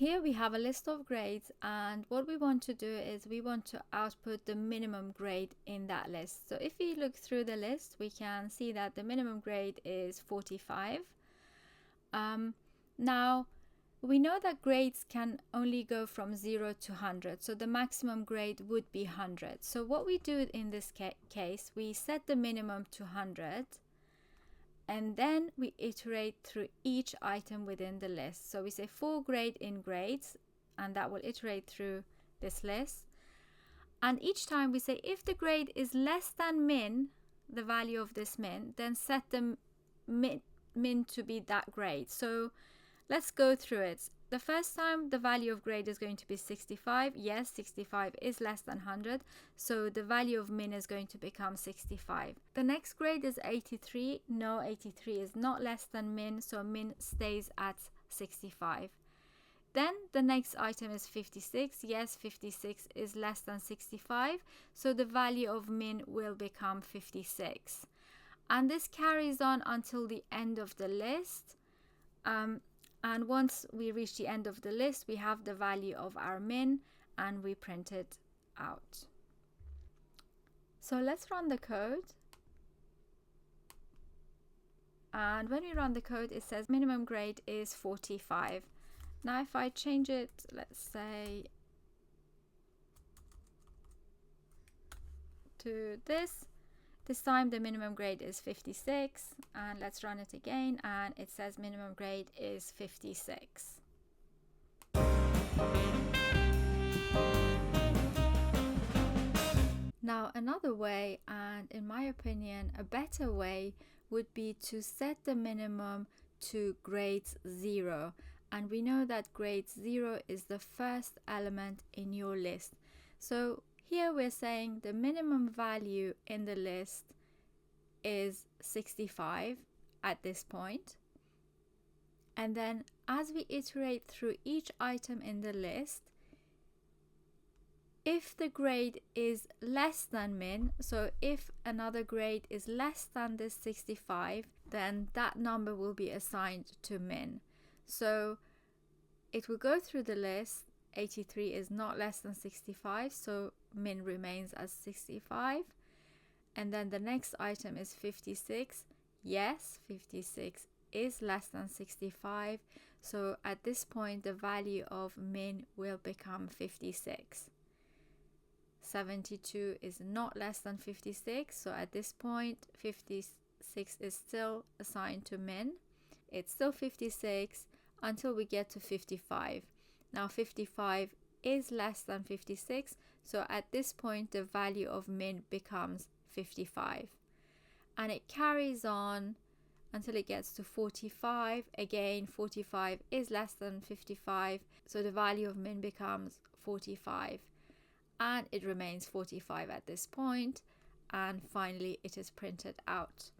here we have a list of grades, and what we want to do is we want to output the minimum grade in that list. So if we look through the list, we can see that the minimum grade is 45. Now we know that grades can only go from 0 to 100, so the maximum grade would be 100. So what we do in this case, we set the minimum to 100, and then we iterate through each item within the list. So we say for grade in grades, and that will iterate through this list. And each time we say if the grade is less than min, the value of this min, then set the min to be that grade. So let's go through it. The first time the value of grade is going to be 65. Yes, 65 is less than 100, so the value of min is going to become 65. The next grade is 83. No, 83 is not less than min, so min stays at 65. Then the next item is 56. Yes, 56 is less than 65, so the value of min will become 56. And this carries on until the end of the list. And once we reach the end of the list, we have the value of our min and we print it out. So let's run the code. And when we run the code, it says minimum grade is 45. Now if I change it, let's say to this time the minimum grade is 56, and let's run it again, and it says minimum grade is 56. Now another way, and in my opinion a better way, would be to set the minimum to grade 0, and we know that grade 0 is the first element in your list. So here we're saying the minimum value in the list is 65 at this point. And then as we iterate through each item in the list, if the grade is less than min, so if another grade is less than this 65, then that number will be assigned to min. So it will go through the list. 83 is not less than 65, so min remains as 65. And then the next item is 56. Yes, 56 is less than 65, so at this point the value of min will become 56. 72 is not less than 56, so at this point 56 is still assigned to min. It's still 56 until we get to 55. Now 55 is less than 56, so at this point the value of min becomes 55. And it carries on until it gets to 45. Again, 45 is less than 55, so the value of min becomes 45. And it remains 45 at this point, and finally it is printed out.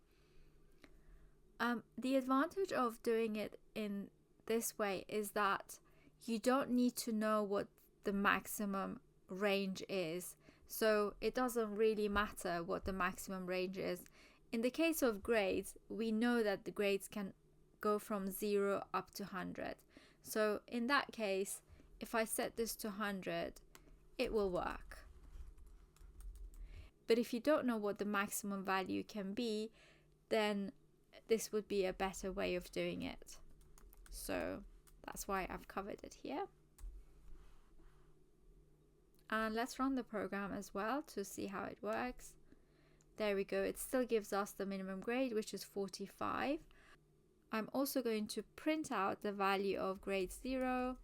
The advantage of doing it in this way is that you don't need to know what the maximum range is, so it doesn't really matter what the maximum range is. In the case of grades, we know that the grades can go from 0 up to 100. So in that case, if I set this to 100, it will work. But if you don't know what the maximum value can be, then this would be a better way of doing it. So that's why I've covered it here. And let's run the program as well to see how it works. There we go. It still gives us the minimum grade, which is 45. I'm also going to print out the value of grade 0,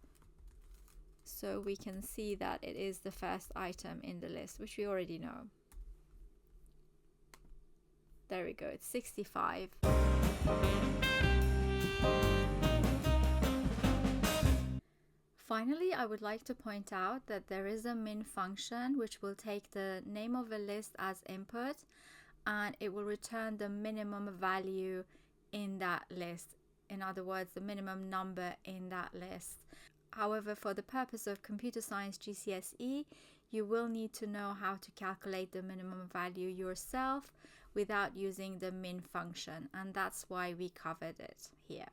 so we can see that it is the first item in the list, which we already know. There we go. It's 65. Finally, I would like to point out that there is a min function which will take the name of a list as input, and it will return the minimum value in that list. In other words, the minimum number in that list. However, for the purpose of Computer Science GCSE, you will need to know how to calculate the minimum value yourself without using the min function, and that's why we covered it here.